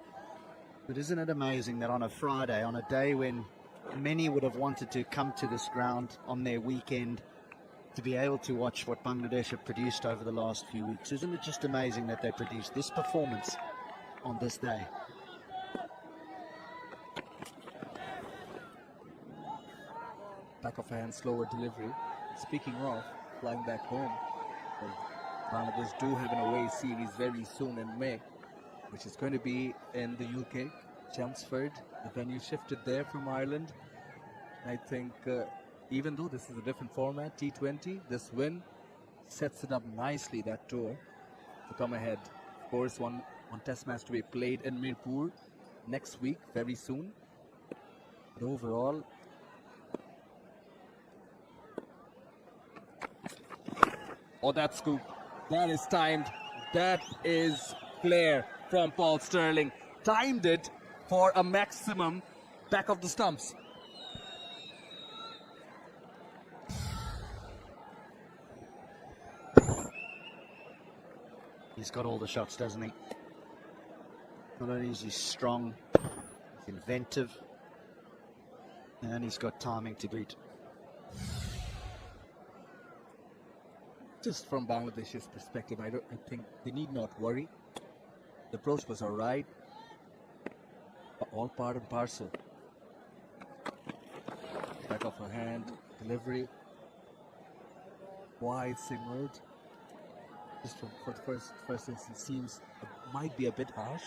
But isn't it amazing that on a Friday, on a day when many would have wanted to come to this ground on their weekend, to be able to watch what Bangladesh have produced over the last few weeks? Isn't it just amazing that they produced this performance on this day? Back of hand, slower delivery. Speaking of flying back home, Bangladesh do have an away series very soon in May, which is going to be in the UK, Chelmsford. The venue shifted there from Ireland. I think even though this is a different format, T20, this win sets it up nicely, that tour, to come ahead. Of course, one test match to be played in Mirpur next week, very soon. But overall, oh, that scoop. That is timed. That is flair from Paul Stirling. Timed it for a maximum back of the stumps. He's got all the shots, doesn't he? Not only is he strong, he's inventive, and he's got timing to beat. Just from Bangladesh's perspective, I think they need not worry. The approach was all right, all part and parcel. Back of her hand, delivery, wide signaled. Just for the first instance, seems might be a bit harsh.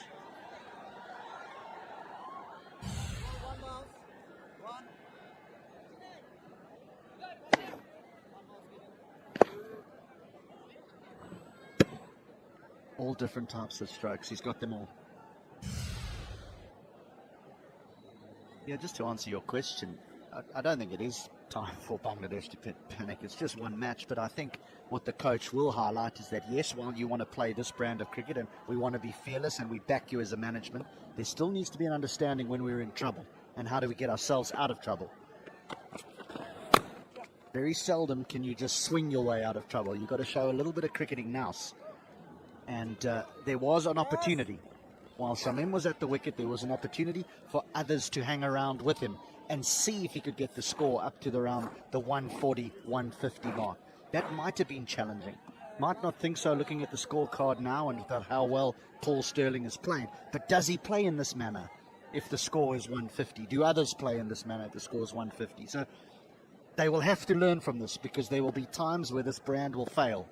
All different types of strokes. He's got them all. Yeah, just to answer your question, I don't think it is time for Bangladesh to panic. It's just one match, but I think what the coach will highlight is that, yes, while you want to play this brand of cricket and we want to be fearless and we back you as a management, there still needs to be an understanding when we're in trouble and how do we get ourselves out of trouble. Very seldom can you just swing your way out of trouble. You've got to show a little bit of cricketing nous. And there was an opportunity. While Shamim was at the wicket, there was an opportunity for others to hang around with him and see if he could get the score up to around the 140, 150 mark. That might have been challenging. might not think so looking at the scorecard now and how well Paul Sterling has played, but does he play in this manner if the score is 150? Do others play in this manner if the score is 150? So they will have to learn from this, because there will be times where this brand will fail.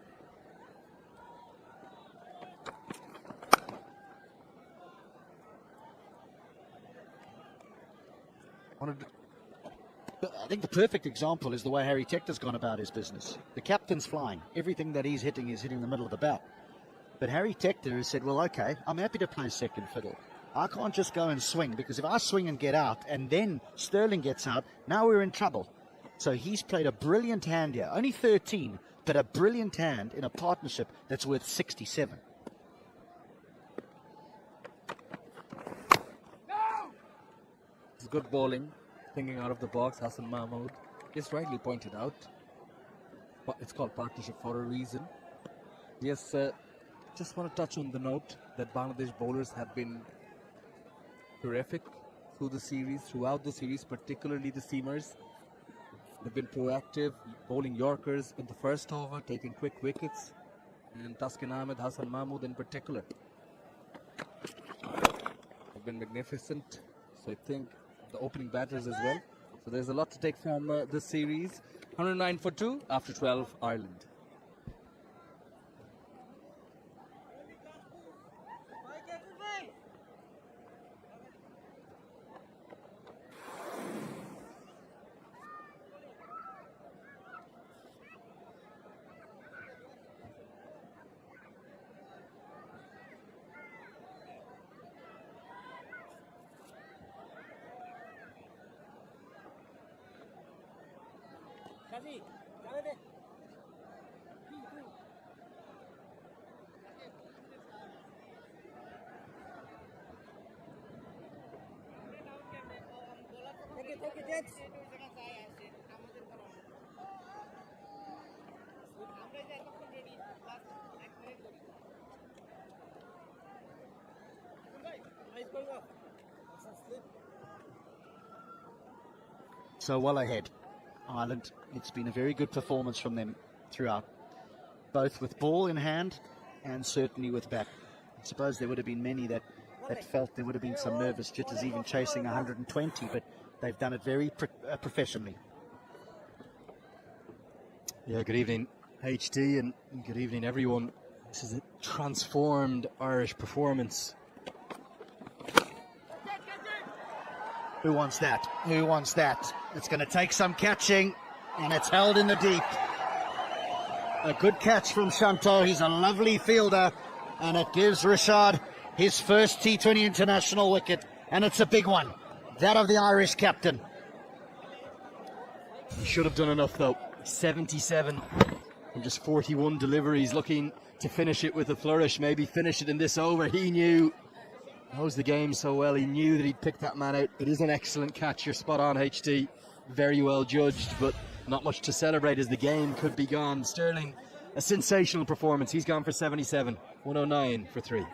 I think the perfect example is the way Harry Tector's gone about his business. The captain's flying. Everything that he's hitting the middle of the bat. But Harry Tector has said, well, okay, I'm happy to play second fiddle. I can't just go and swing, because if I swing and get out and then Sterling gets out, now we're in trouble. So he's played a brilliant hand here. Only 13, but a brilliant hand in a partnership that's worth 67. It's good bowling, thinking out of the box. Hassan Mahmood is rightly pointed out, but it's called partnership for a reason. Yes, just want to touch on the note that Bangladesh bowlers have been terrific throughout the series, particularly the seamers. They've been proactive, bowling Yorkers in the first over, taking quick wickets, and Taskin Ahmed, Hassan Mahmood in particular have been magnificent. So I think the opening batters as well. So there's a lot to take from this series. 109 for 2 after 12, Ireland. Take it, Jets. So well ahead, Ireland. It's been a very good performance from them throughout, both with ball in hand and certainly with bat. I suppose there would have been many that felt there would have been some nervous jitters even chasing 120, but they've done it very professionally. Yeah, good evening, HD, and good evening, everyone. This is a transformed Irish performance. Who wants that? Who wants that? It's going to take some catching, and it's held in the deep. A good catch from Shanto. He's a lovely fielder, and it gives Rashad his first T20 international wicket, and it's a big one. That of the Irish captain. He should have done enough, though. 77 and just 41 deliveries, looking to finish it with a flourish, maybe finish it in this over. He knows the game so well. He knew that he'd pick that man out. It is an excellent catch. You're spot on, HD. Very well judged, but not much to celebrate as the game could be gone. Sterling, a sensational performance. He's gone for 77, 109 for 3.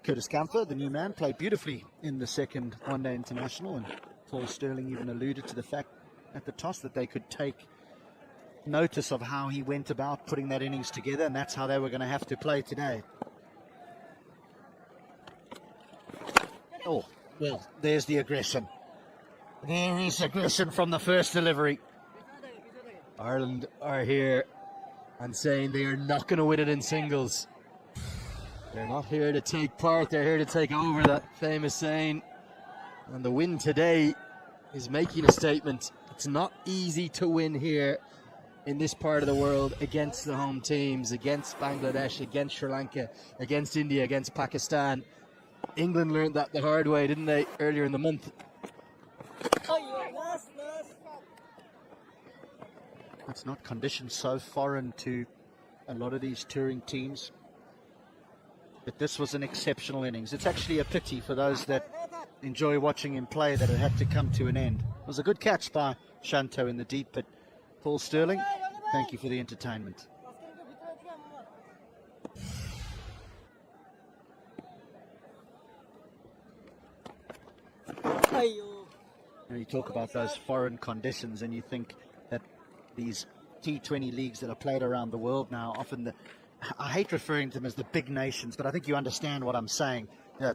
Curtis Camphor, the new man, played beautifully in the second one-day international, and Paul Sterling even alluded to the fact at the toss that they could take notice of how he went about putting that innings together, and that's how they were going to have to play today. Oh, well, there's the aggression. There is aggression from the first delivery. Ireland are here and saying they are not going to win it in singles. They're not here to take part, they're here to take over, that famous saying. And the win today is making a statement. It's not easy to win here in this part of the world against the home teams, against Bangladesh, against Sri Lanka, against India, against Pakistan. England learned that the hard way, didn't they, earlier in the month? It's not conditions so foreign to a lot of these touring teams. But this was an exceptional innings. It's actually a pity for those that enjoy watching him play that it had to come to an end. It was a good catch by Shanto in the deep, but Paul Sterling, thank you for the entertainment. You talk about those foreign conditions and you think that these T20 leagues that are played around the world now, often I hate referring to them as the big nations, but I think you understand what I'm saying.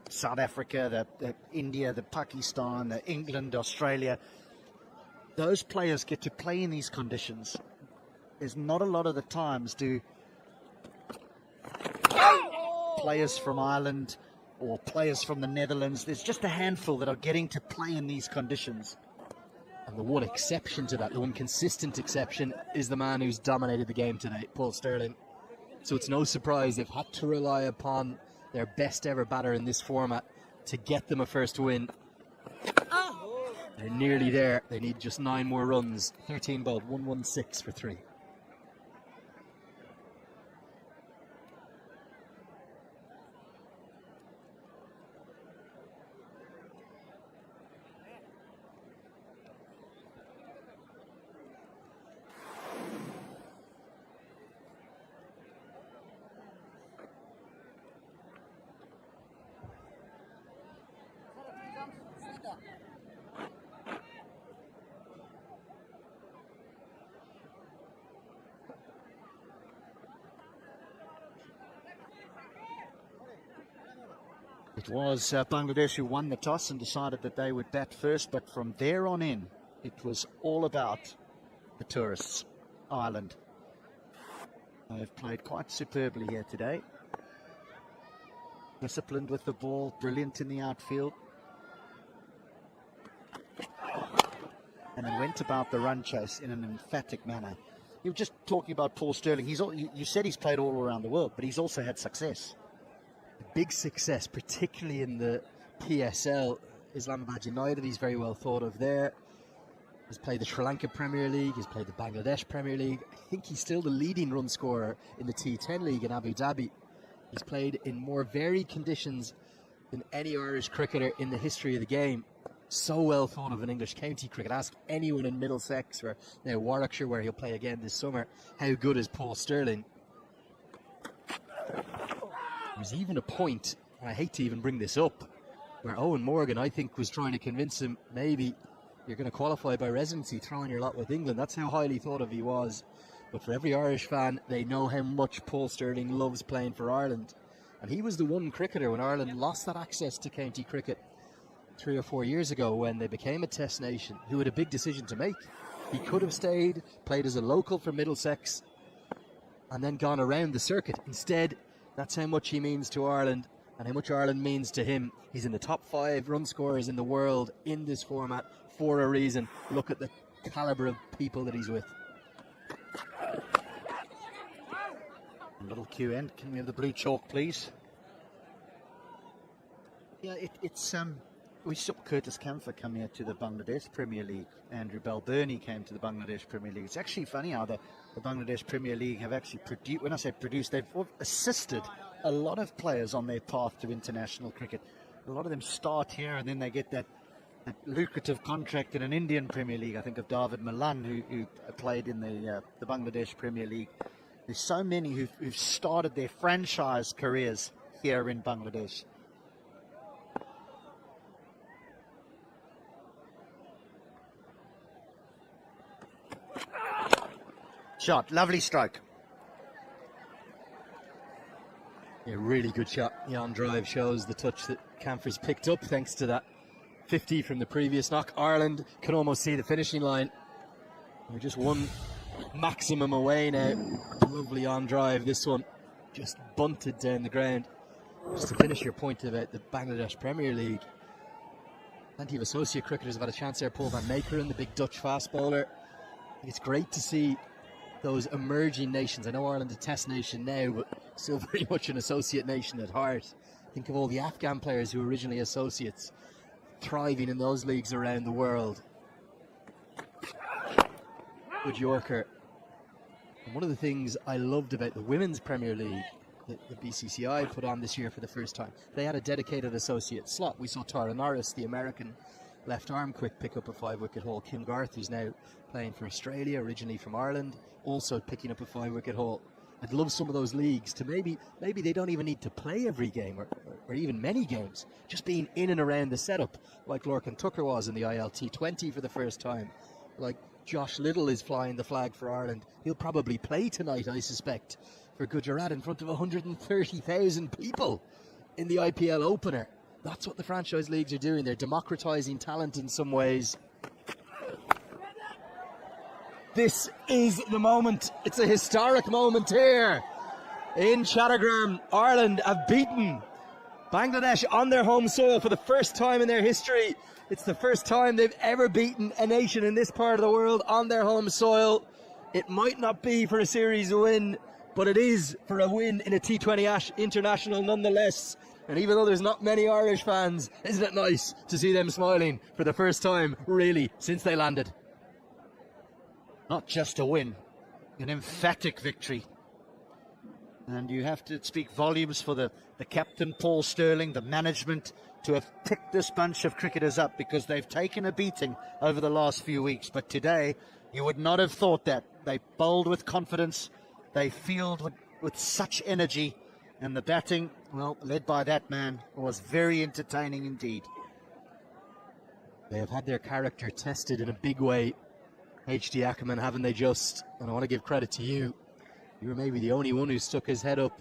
South Africa, the India, the Pakistan, the England, Australia. Those players get to play in these conditions. There's not a lot of the times do players from Ireland or players from the Netherlands, there's just a handful that are getting to play in these conditions. And the one exception to that, the one consistent exception, is the man who's dominated the game today, Paul Sterling. So it's no surprise they've had to rely upon their best ever batter in this format to get them a first win. They're nearly there. They need just 9 more runs. 13 bowled, 116 for 3. It was Bangladesh who won the toss and decided that they would bat first, but from there on in, it was all about the tourists, Ireland. They've played quite superbly here today. Disciplined with the ball, brilliant in the outfield. And then went about the run chase in an emphatic manner. You were just talking about Paul Sterling. You said he's played all around the world, but he's also had success. Big success, particularly in the PSL. Islamabad United, he's very well thought of there. He's played the Sri Lanka Premier League, he's played the Bangladesh Premier League. I think he's still the leading run scorer in the T10 League in Abu Dhabi. He's played in more varied conditions than any Irish cricketer in the history of the game. So well thought of in English county cricket. Ask anyone in Middlesex or now Warwickshire, where he'll play again this summer, how good is Paul Sterling. There's even a point, and I hate to even bring this up, where Owen Morgan, I think, was trying to convince him, maybe you're going to qualify by residency, throwing your lot with England. That's how highly thought of he was. But for every Irish fan, they know how much Paul Sterling loves playing for Ireland. And he was the one cricketer when Ireland lost that access to county cricket 3 or 4 years ago when they became a test nation, who had a big decision to make. He could have stayed, played as a local for Middlesex, and then gone around the circuit. Instead, that's how much he means to Ireland and how much Ireland means to him. He's in the top 5 run scorers in the world in this format for a reason. Look at the calibre of people that he's with. A little Q end. Can we have the blue chalk, please? Yeah, it's we saw Curtis Kampfer come here to the Bangladesh Premier League. Andrew Balbirnie came to the Bangladesh Premier League. It's actually funny how the Bangladesh Premier League have actually produced, when I say produced, they've assisted a lot of players on their path to international cricket. A lot of them start here and then they get that lucrative contract in an Indian Premier League. I think of David Malan, who played in the Bangladesh Premier League. There's so many who've started their franchise careers here in Bangladesh. Shot, lovely stroke. Yeah, really good shot. The on drive shows the touch that Kampfer's picked up thanks to that 50 from the previous knock. Ireland can almost see the finishing line. We're just one maximum away now. Lovely on drive. This one just bunted down the ground. Just to finish your point about the Bangladesh Premier League, plenty of associate cricketers have had a chance there. Paul van Meekeren, the big Dutch fast bowler. It's great to see those emerging nations. I know Ireland's a test nation now, but still very much an associate nation at heart. Think of all the Afghan players who were originally associates, thriving in those leagues around the world. Good Yorker. And one of the things I loved about the Women's Premier League that the BCCI put on this year for the first time, they had a dedicated associate slot. We saw Tara Norris, the American left arm quick, pick up a 5-wicket haul. Kim Garth, who's now playing for Australia, originally from Ireland, also picking up a 5-wicket haul. I'd love some of those leagues to maybe they don't even need to play every game or even many games, just being in and around the setup, like Lorcan Tucker was in the ILT 20 for the first time, like Josh Little is flying the flag for Ireland. He'll probably play tonight, I suspect, for Gujarat in front of 130,000 people in the IPL opener. That's what the franchise leagues are doing. They're democratizing talent in some ways. This is the moment. It's a historic moment here in Chattogram. Ireland have beaten Bangladesh on their home soil for the first time in their history. It's the first time they've ever beaten a nation in this part of the world on their home soil. It might not be for a series win, but it is for a win in a T20 Ash International nonetheless. And even though there's not many Irish fans, isn't it nice to see them smiling for the first time, really, since they landed? Not just a win, an emphatic victory. And you have to speak volumes for the captain, Paul Stirling, the management, to have picked this bunch of cricketers up, because they've taken a beating over the last few weeks. But today, you would not have thought that. They bowled with confidence, they fielded with such energy, and the batting, well, led by that man, was very entertaining indeed. They have had their character tested in a big way, HD Ackerman, haven't they just? And I want to give credit to you. You were maybe the only one who stuck his head up,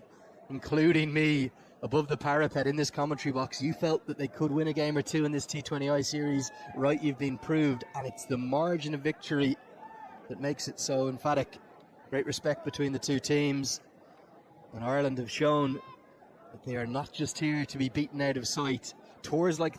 including me, above the parapet in this commentary box. You felt that they could win a game or two in this T20I series. Right, you've been proved, and it's the margin of victory that makes it so emphatic. Great respect between the two teams. And Ireland have shown that they are not just here to be beaten out of sight. Tours like this